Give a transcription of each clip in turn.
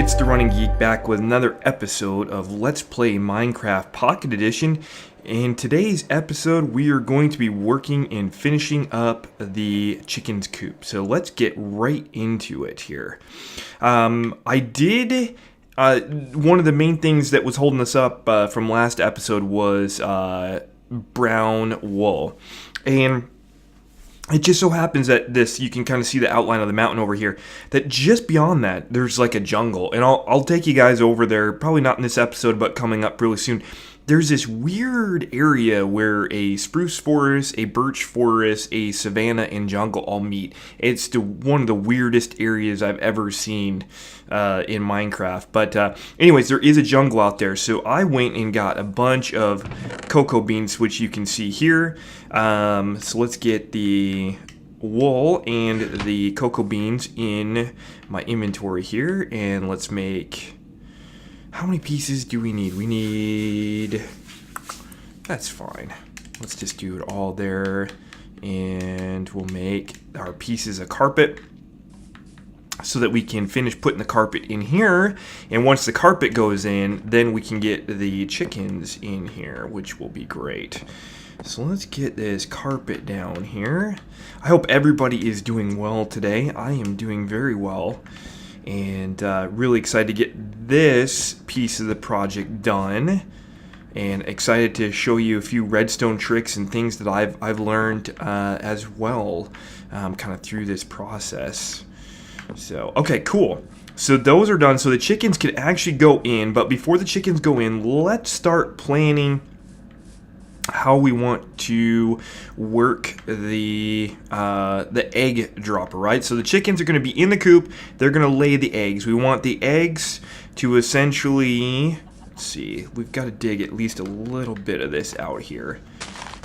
It's the Running Geek back with another episode of Let's Play Minecraft Pocket Edition. In today's episode, we are going to be working and finishing up the chicken's coop. So let's get right into it here. One of the main things that was holding us up from last episode was brown wool. And it just so happens that you can kind of see the outline of the mountain over here, that just beyond that, there's like a jungle. And I'll take you guys over there, probably not in this episode, but coming up really soon. There's this weird area where a spruce forest, a birch forest, a savanna, and jungle all meet. It's one of the weirdest areas I've ever seen in Minecraft. But anyways, there is a jungle out there. So I went and got a bunch of cocoa beans, which you can see here. So let's get the wool and the cocoa beans in my inventory here. And let's make... How many pieces do we need? We need... That's fine. Let's just do it all there. And we'll make our pieces of carpet so that we can finish putting the carpet in here. And once the carpet goes in, then we can get the chickens in here, which will be great. So let's get this carpet down here. I hope everybody is doing well today. I am doing very well. And really excited to get this piece of the project done, and excited to show you a few redstone tricks and things that I've learned as well, kind of through this process. So okay, cool. So those are done. So the chickens can actually go in, but before the chickens go in, let's start planning how we want to work the egg dropper, right? So the chickens are going to be in the coop. They're going to lay the eggs. We want the eggs to essentially, let's see, we've got to dig at least a little bit of this out here.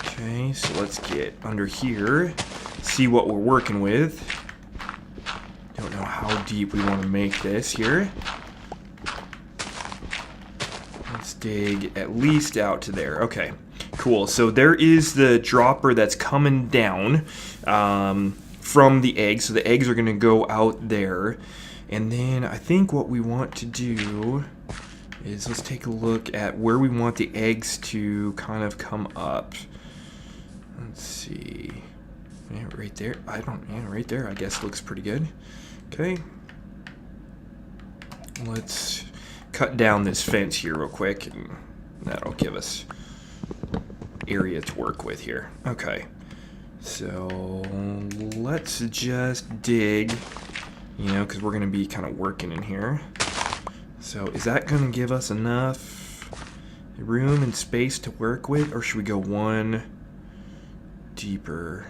Okay, so let's get under here, see what we're working with. Don't know how deep we want to make this here. Let's dig at least out to there. Okay. Cool, so there is the dropper that's coming down from the eggs. So the eggs are going to go out there. And then I think what we want to do is let's take a look at where we want the eggs to kind of come up. Let's see. Yeah, right there. Right there I guess looks pretty good. Okay. Let's cut down this fence here real quick, and that'll give us area to work with here. Okay, so let's just dig, because we're going to be kind of working in here. So is that going to give us enough room and space to work with, or should we go one deeper?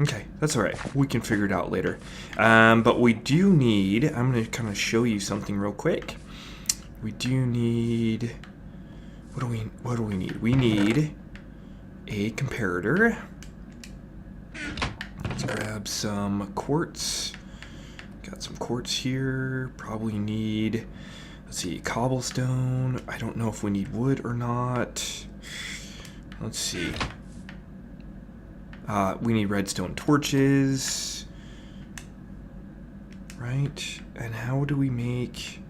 Okay, that's all right. We can figure it out later. But we do need, I'm going to kind of show you something real quick. We do need... What do we need? We need a comparator. Let's grab some quartz. Got some quartz here. Probably need, let's see, cobblestone. I don't know if we need wood or not. Let's see. We need redstone torches. Right? And how do we make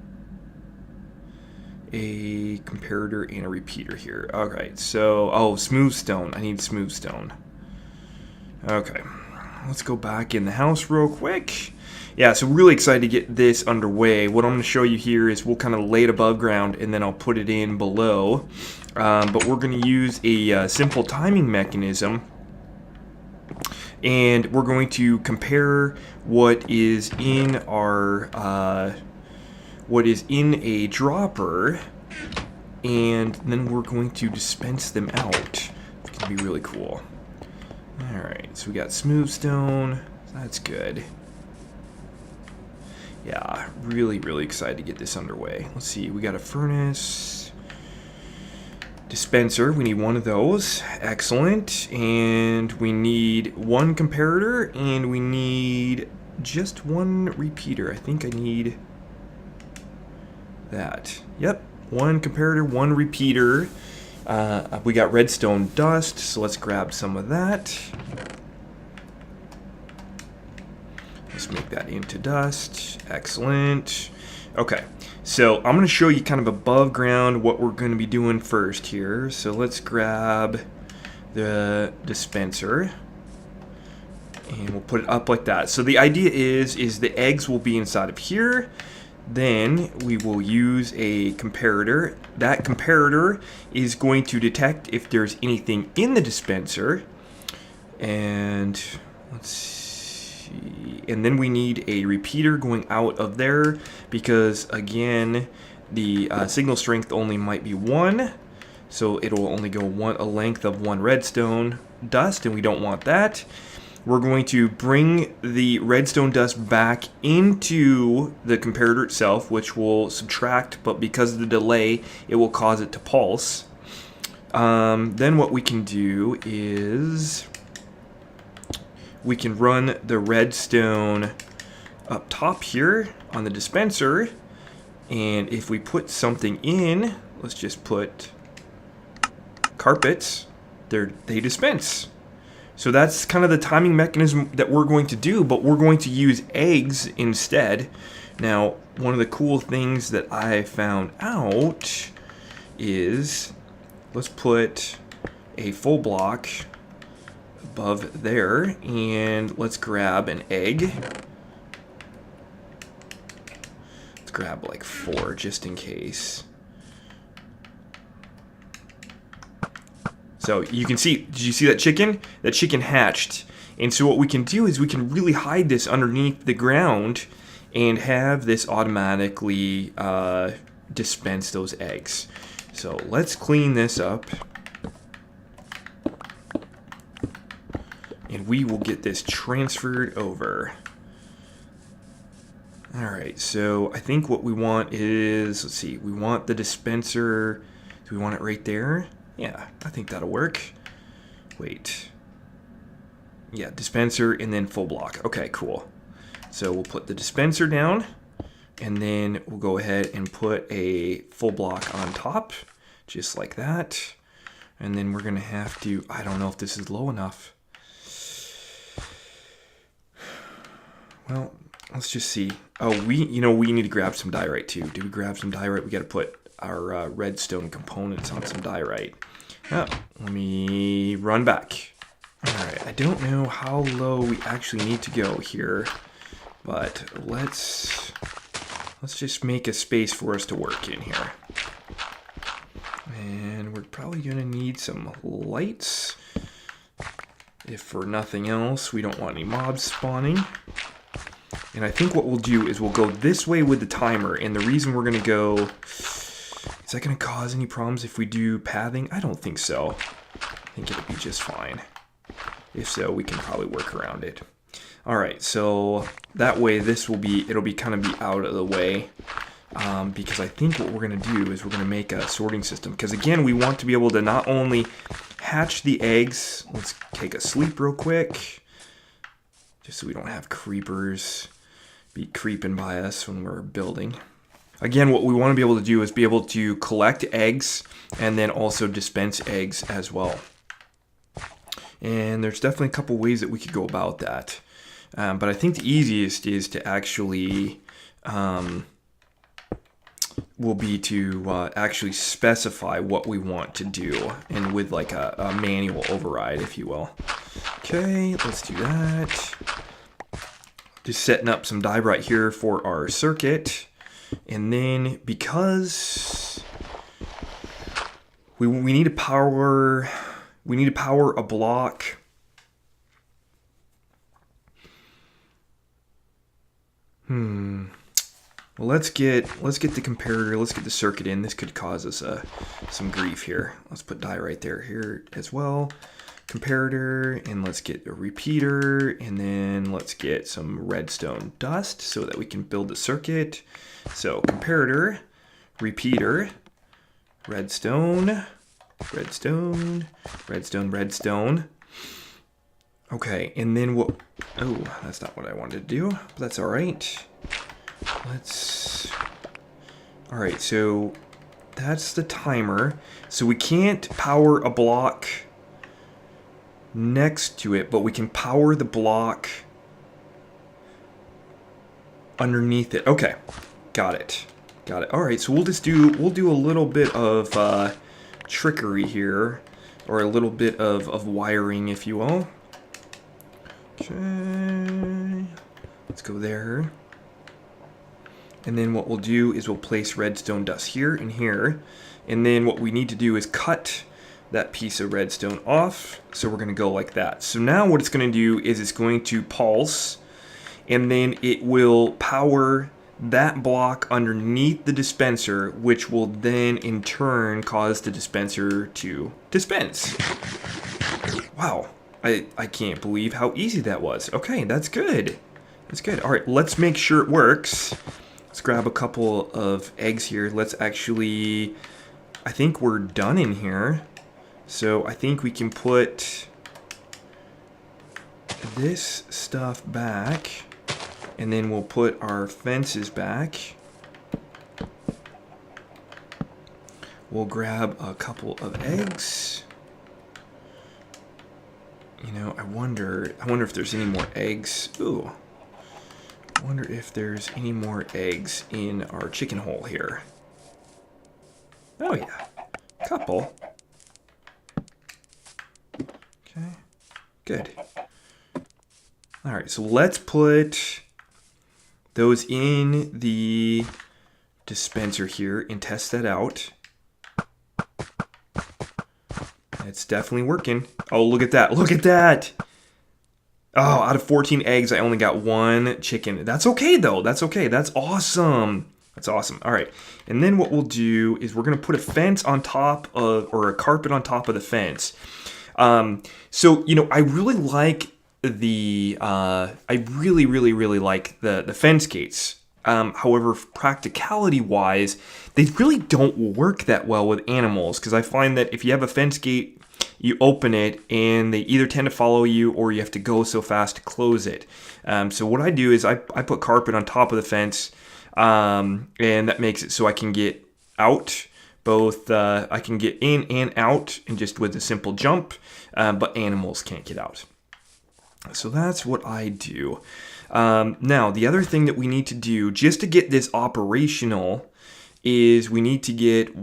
a comparator and a repeater here? Alright, so, smooth stone. I need smooth stone. Okay, let's go back in the house real quick. Yeah, so really excited to get this underway. What I'm going to show you here is we'll kind of lay it above ground and then I'll put it in below. But we're going to use a simple timing mechanism. And we're going to compare what is in our... what is in a dropper, and then we're going to dispense them out. It's going to be really cool. Alright, so we got smooth stone. That's good. Yeah, really, really excited to get this underway. Let's see, we got a furnace. Dispenser, we need one of those. Excellent. And we need one comparator, and we need just one repeater. I think I need... that. Yep, one comparator, one repeater. We got redstone dust, so let's grab some of that. Let's let's make that into dust. Excellent. Okay, so I'm going to show you kind of above ground what we're going to be doing first here. So let's grab the dispenser and we'll put it up like that. So the idea is the eggs will be inside of here. Then we will use a comparator. That comparator is going to detect if there's anything in the dispenser. And let's see. And then we need a repeater going out of there because, again, the signal strength only might be 1. So it'll only go a length of 1 redstone dust, and we don't want that. We're going to bring the redstone dust back into the comparator itself, which will subtract, but because of the delay, it will cause it to pulse. Then what we can do is we can run the redstone up top here on the dispenser, and if we put something in, let's just put carpets, they dispense. So that's kind of the timing mechanism that we're going to do, but we're going to use eggs instead. Now, one of the cool things that I found out is, let's put a full block above there, and let's grab an egg. Let's grab like 4 just in case. So you can see, did you see that chicken? That chicken hatched. And so what we can do is we can really hide this underneath the ground and have this automatically dispense those eggs. So let's clean this up. And we will get this transferred over. Alright, so I think what we want is, let's see, we want the dispenser. Do we want it right there? Yeah, I think that'll work. Wait. Yeah, dispenser and then full block. Okay, cool. So we'll put the dispenser down, and then we'll go ahead and put a full block on top, just like that. And then we're gonna have to, I don't know if this is low enough. Well, let's just see. Oh, we need to grab some diorite too. Did we grab some diorite? We gotta put our redstone components on some diorite. Oh, let me run back. Alright, I don't know how low we actually need to go here, but let's just make a space for us to work in here. And we're probably gonna need some lights. If for nothing else, we don't want any mobs spawning. And I think what we'll do is we'll go this way with the timer, and the reason we're gonna go, is that going to cause any problems if we do pathing? I don't think so. I think it'll be just fine. If so, we can probably work around it. Alright, so that way it'll be kind of be out of the way. Because I think what we're going to do is we're going to make a sorting system. Because again, we want to be able to not only hatch the eggs. Let's take a sleep real quick. Just so we don't have creepers be creeping by us when we're building. Again, what we want to be able to do is be able to collect eggs and then also dispense eggs as well. And there's definitely a couple ways that we could go about that. But I think the easiest is to actually will be to actually specify what we want to do, and with like a manual override, if you will. Okay, let's do that. Just setting up some die right here for our circuit. And then because we need to power a block. Well, let's get the comparator. Let's get the circuit in. This could cause us some grief here. Let's put die right there here as well. Comparator, and let's get a repeater, and then let's get some redstone dust so that we can build the circuit. So comparator, repeater, redstone, redstone, redstone, redstone. Okay, and then what? Oh, that's not what I wanted to do, but that's all right. All right, so that's the timer. So we can't power a block next to it, but we can power the block underneath it. Okay, got it. Got it. All right, so we'll do a little bit of trickery here, or a little bit of wiring, if you will. Okay, let's go there. And then what we'll do is we'll place redstone dust here and here. And then what we need to do is cut that piece of redstone off. So we're going to go like that. So now what it's going to do is it's going to pulse, and then it will power that block underneath the dispenser, which will then in turn cause the dispenser to dispense. Wow, I can't believe how easy that was. Okay, that's good. That's good. All right, let's make sure it works. Let's grab a couple of eggs here. Let's actually, I think we're done in here. So I think we can put this stuff back, and then we'll put our fences back. We'll grab a couple of eggs. You know, I wonder if there's any more eggs. Ooh. I wonder if there's any more eggs in our chicken hole here. Oh yeah, couple. Okay, good. All right, so let's put those in the dispenser here and test that out. It's definitely working. Oh, look at that, look at that. Oh, out of 14 eggs, I only got 1 chicken. That's okay, though. That's okay. That's awesome. That's awesome. All right. And then what we'll do is we're going to put a fence on top of, or a carpet on top of the fence. So, you know, I really like I really like the fence gates. However, practicality-wise, they really don't work that well with animals, because I find that if you have a fence gate, you open it and they either tend to follow you, or you have to go so fast to close it. So what I do is I put carpet on top of the fence, and that makes it so I can get out, both I can get in and out, and just with a simple jump, but animals can't get out. So that's what I do. Now, the other thing that we need to do just to get this operational is we need to get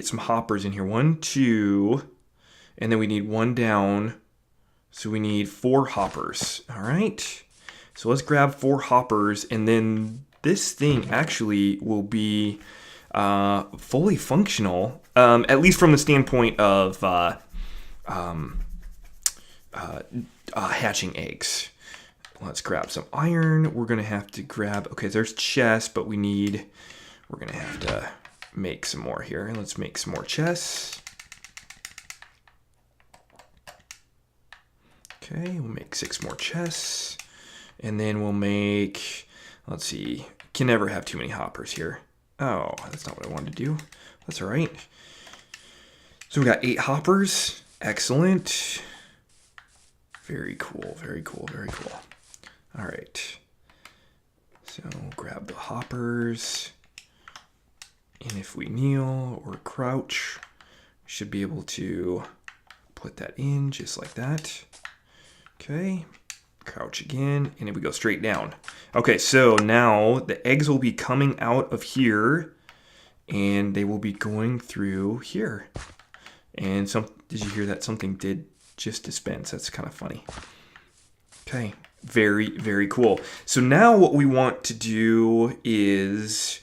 some hoppers in here. 1, 2, and then we need 1 down. So we need 4 hoppers. All right. So let's grab 4 hoppers, and then this thing actually will be fully functional, at least from the standpoint of hatching eggs. Let's grab some iron. We're gonna have to grab, okay, there's chests, but we're gonna have to make some more here. Let's make some more chests. Okay, we'll make 6 more chests. And then we'll make, let's see, can never have too many hoppers here. Oh, that's not what I wanted to do. That's all right. So we got 8 hoppers. Excellent. Very cool, very cool, very cool. All right. So we'll grab the hoppers. And if we kneel or crouch, we should be able to put that in just like that. Okay, crouch again, and then we go straight down. Okay, so now the eggs will be coming out of here, and they will be going through here. And did you hear that? Something did just dispense. That's kind of funny. Okay, very, very cool. So now what we want to do is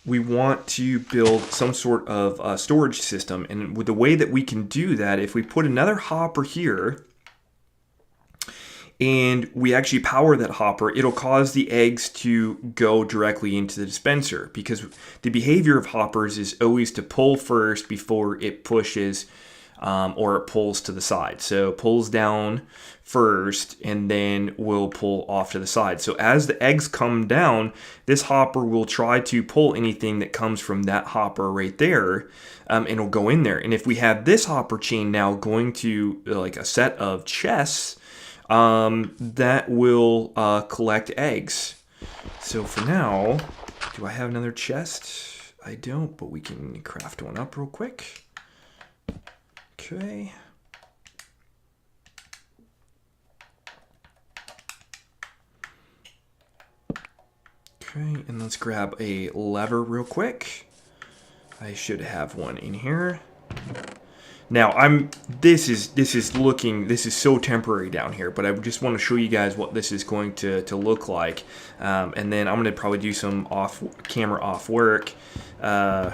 we want to build some sort of storage system. And with the way that we can do that, if we put another hopper here and we actually power that hopper, it'll cause the eggs to go directly into the dispenser, because the behavior of hoppers is always to pull first before it pushes or it pulls to the side. So pulls down first and then will pull off to the side. So as the eggs come down, this hopper will try to pull anything that comes from that hopper right there, and it'll go in there. And if we have this hopper chain now going to like a set of chests, that will collect eggs. So for now, do I have another chest? I don't, but we can craft one up real quick. Okay. Okay, and let's grab a lever real quick. I should have one in here. Now this is so temporary down here, but I just want to show you guys what this is going to look like, and then I'm going to probably do some camera off work. I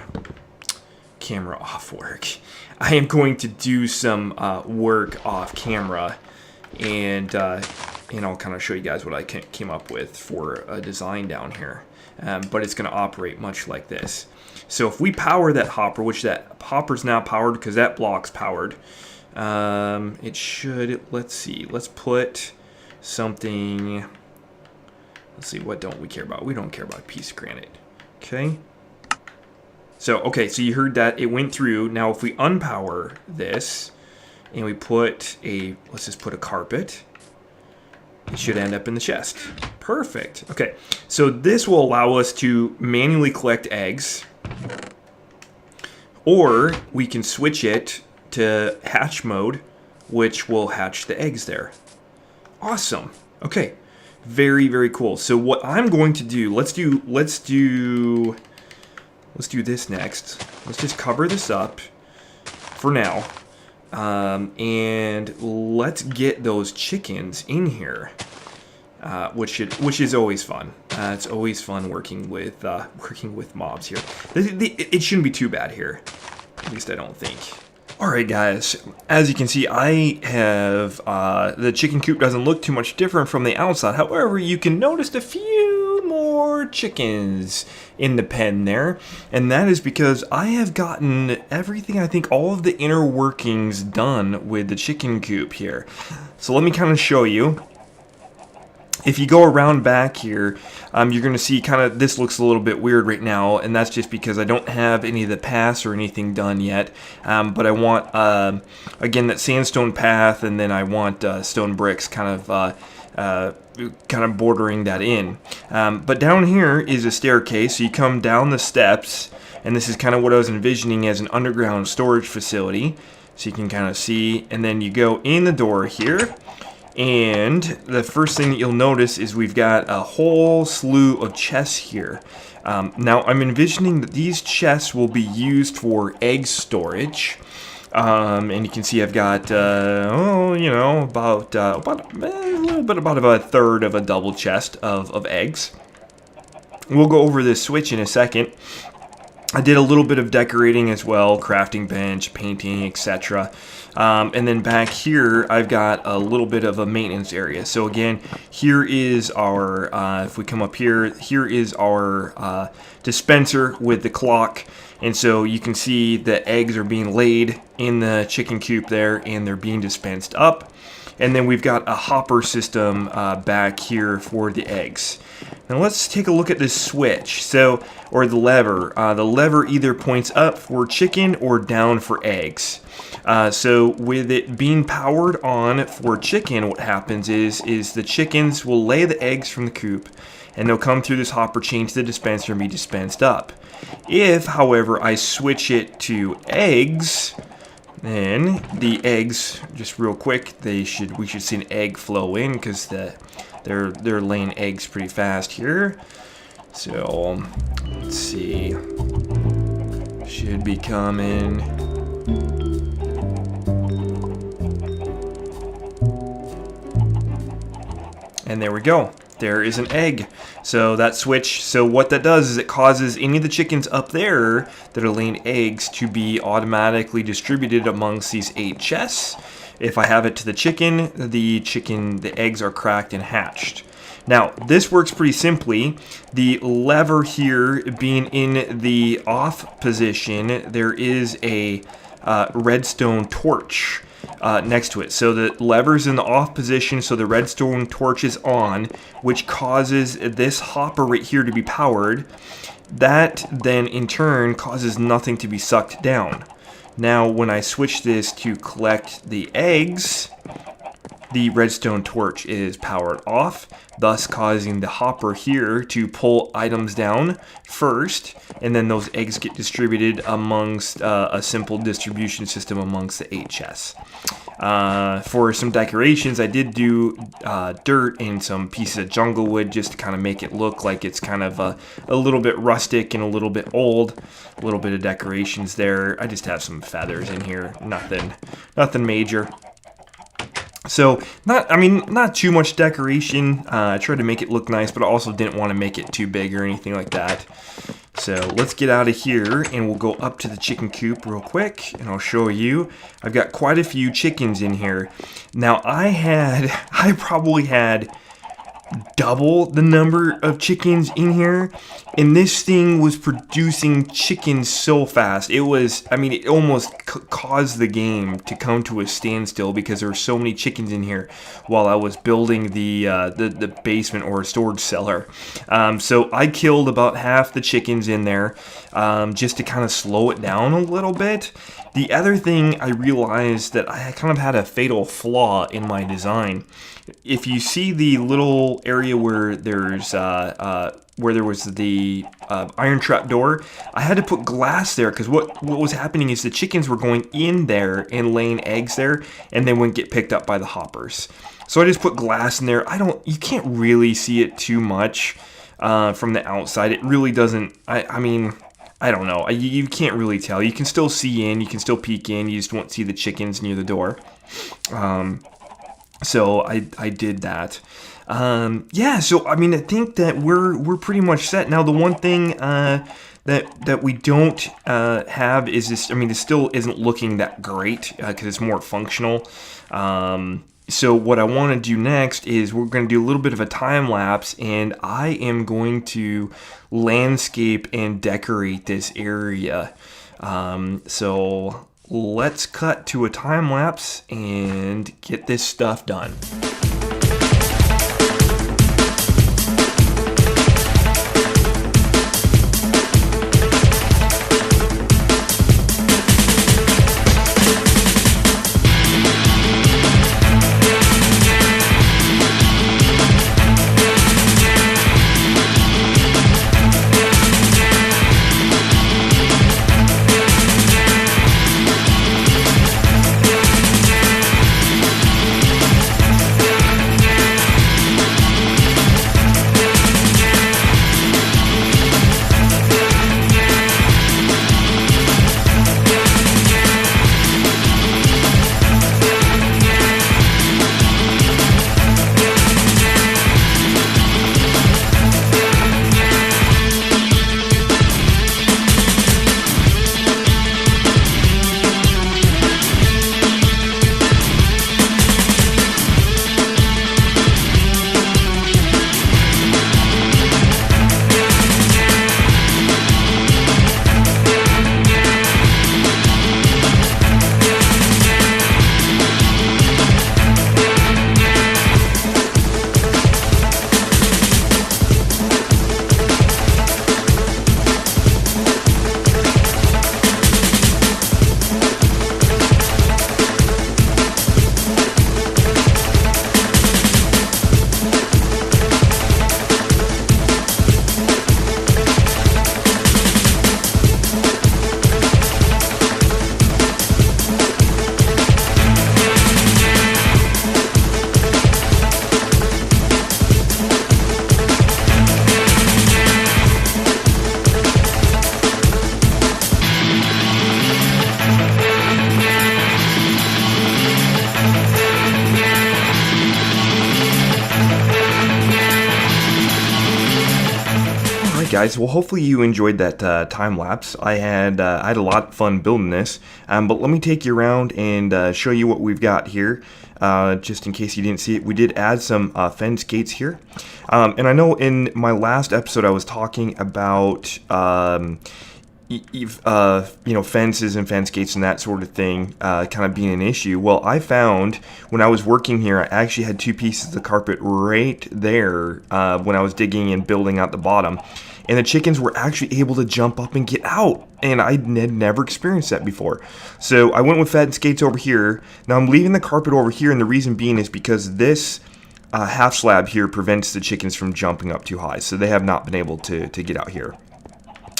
am going to do some work off camera, and I'll kind of show you guys what I came up with for a design down here. But it's going to operate much like this. So if we power that hopper, which that hopper's now powered because that block's powered, it should, let's see, let's put something, let's see, what don't we care about? We don't care about a piece of granite. Okay. So you heard that it went through. Now if we unpower this and we put let's just put a carpet, it should end up in the chest. Perfect. Okay, so this will allow us to manually collect eggs, or we can switch it to hatch mode, which will hatch the eggs there. Awesome. Okay, very, very cool. So what I'm going to do, let's do this next. Let's just cover this up for now. And let's get those chickens in here, which is always fun. It's always fun working with mobs here. It shouldn't be too bad here, at least I don't think. All right, guys. As you can see, I have the chicken coop doesn't look too much different from the outside. However, you can notice a few more chickens in the pen there, and that is because I have gotten everything, I think all of the inner workings done with the chicken coop here. So let me kind of show you. If you go around back here, you're going to see kind of this looks a little bit weird right now, and that's just because I don't have any of the paths or anything done yet. But I want, again, that sandstone path, and then I want stone bricks kind of bordering that in. But down here is a staircase, so you come down the steps, and this is kind of what I was envisioning as an underground storage facility. So you can kind of see, and then you go in the door here. And the first thing that you'll notice is we've got a whole slew of chests here. Now I'm envisioning that these chests will be used for egg storage. And you can see I've got, about a third of a double chest of eggs. We'll go over this switch in a second. I did a little bit of decorating as well, crafting bench, painting, etc. And then back here, I've got a little bit of a maintenance area. So again, here is our, if we come up here, here is our dispenser with the clock. And so you can see the eggs are being laid in the chicken coop there, and they're being dispensed up. And then we've got a hopper system back here for the eggs. Now let's take a look at this switch, or the lever. The lever either points up for chicken or down for eggs. So with it being powered on for chicken, what happens is the chickens will lay the eggs from the coop, and they'll come through this hopper, change the dispenser, and be dispensed up. If, however, I switch it to eggs, then the eggs, just real quick, we should see an egg flow in because they're laying eggs pretty fast here. So let's see, should be coming. And there we go. There is an egg. So that switch, so what that does is it causes any of the chickens up there that are laying eggs to be automatically distributed amongst these 8 chests. If I have it to the eggs are cracked and hatched. Now, this works pretty simply. The lever here being in the off position, there is a redstone torch next to it. So the lever's in the off position, so the redstone torch is on, which causes this hopper right here to be powered. That then in turn causes nothing to be sucked down. Now when I switch this to collect the eggs, the redstone torch is powered off, thus causing the hopper here to pull items down first, and then those eggs get distributed amongst a simple distribution system amongst the 8 chests. For some decorations, I did do dirt and some pieces of jungle wood just to kind of make it look like it's kind of a little bit rustic and a little bit old. A little bit of decorations there. I just have some feathers in here. Nothing major. So, not too much decoration. I tried to make it look nice, but I also didn't want to make it too big or anything like that. So, let's get out of here, and we'll go up to the chicken coop real quick, and I'll show you. I've got quite a few chickens in here. Now, I probably had double the number of chickens in here, and this thing was producing chickens so fast. It almost caused the game to come to a standstill because there were so many chickens in here while I was building the basement or storage cellar. So I killed about half the chickens in there just to kind of slow it down a little bit. The other thing I realized that I kind of had a fatal flaw in my design. If you see the little area where there's where there was the iron trap door, I had to put glass there because what was happening is the chickens were going in there and laying eggs there, and they wouldn't get picked up by the hoppers. So I just put glass in there. You can't really see it too much from the outside. It really doesn't. I don't know. You can't really tell. You can still see in. You can still peek in. You just won't see the chickens near the door. So I did that. Yeah. So I think that we're pretty much set now. The one thing that we don't have is this. This still isn't looking that great because it's more functional. So what I want to do next is we're going to do a little bit of a time lapse, and I am going to landscape and decorate this area. So let's cut to a time lapse and get this stuff done. Guys, well, hopefully you enjoyed that time lapse. I had a lot of fun building this, but let me take you around and show you what we've got here. Just in case you didn't see it, we did add some fence gates here, and I know in my last episode I was talking about fences and fence gates and that sort of thing kind of being an issue. Well, I found when I was working here, I actually had two pieces of carpet right there when I was digging and building out the bottom. And the chickens were actually able to jump up and get out. And I had never experienced that before. So I went with fence gates over here. Now I'm leaving the carpet over here, and the reason being is because this half slab here prevents the chickens from jumping up too high. So they have not been able to get out here.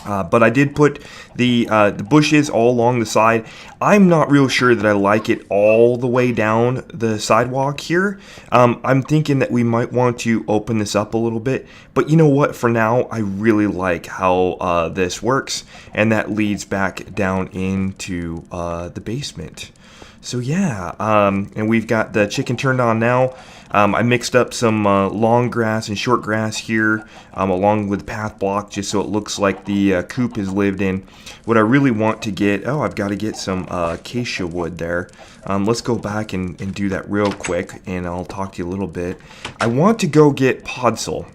But I did put the bushes all along the side. I'm not real sure that I like it all the way down the sidewalk here. I'm thinking that we might want to open this up a little bit, but you know what? For now, I really like how this works, and that leads back down into the basement. So yeah, and we've got the chicken turned on now. I mixed up some long grass and short grass here, along with path block, just so it looks like the coop is lived in. What I really want to get, I've got to get some acacia wood there. Let's go back and do that real quick, and I'll talk to you a little bit. I want to go get podzol.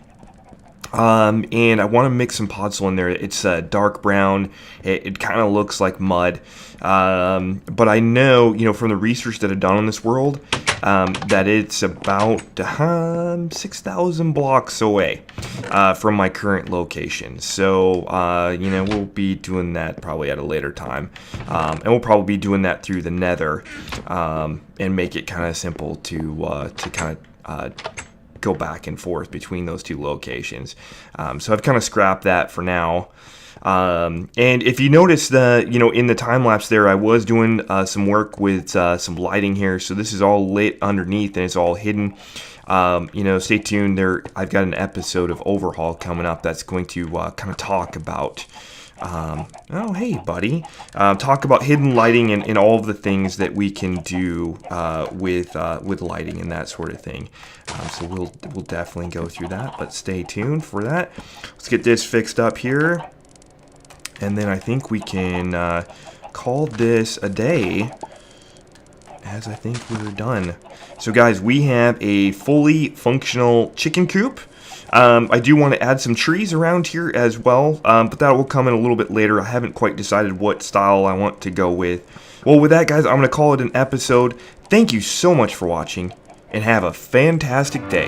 And I want to mix some podzol in there. It's dark brown. It kind of looks like mud. But I know, from the research that I've done on this world, that it's about 6,000 blocks away from my current location. So, we'll be doing that probably at a later time. And we'll probably be doing that through the nether, and make it kind of simple to kind of go back and forth between those two locations. So I've kind of scrapped that for now. And if you notice in the time lapse there, I was doing some work with some lighting here. So this is all lit underneath and it's all hidden. Stay tuned there. I've got an episode of Overhaul coming up that's going to kind of talk about oh, hey, buddy. Talk about hidden lighting and all of the things that we can do with lighting and that sort of thing. So we'll definitely go through that, but stay tuned for that. Let's get this fixed up here. And then I think we can call this a day, as I think we're done. So guys, we have a fully functional chicken coop. I do want to add some trees around here as well, but that will come in a little bit later. I haven't quite decided what style I want to go with. Well, with that, guys, I'm going to call it an episode. Thank you so much for watching, and have a fantastic day.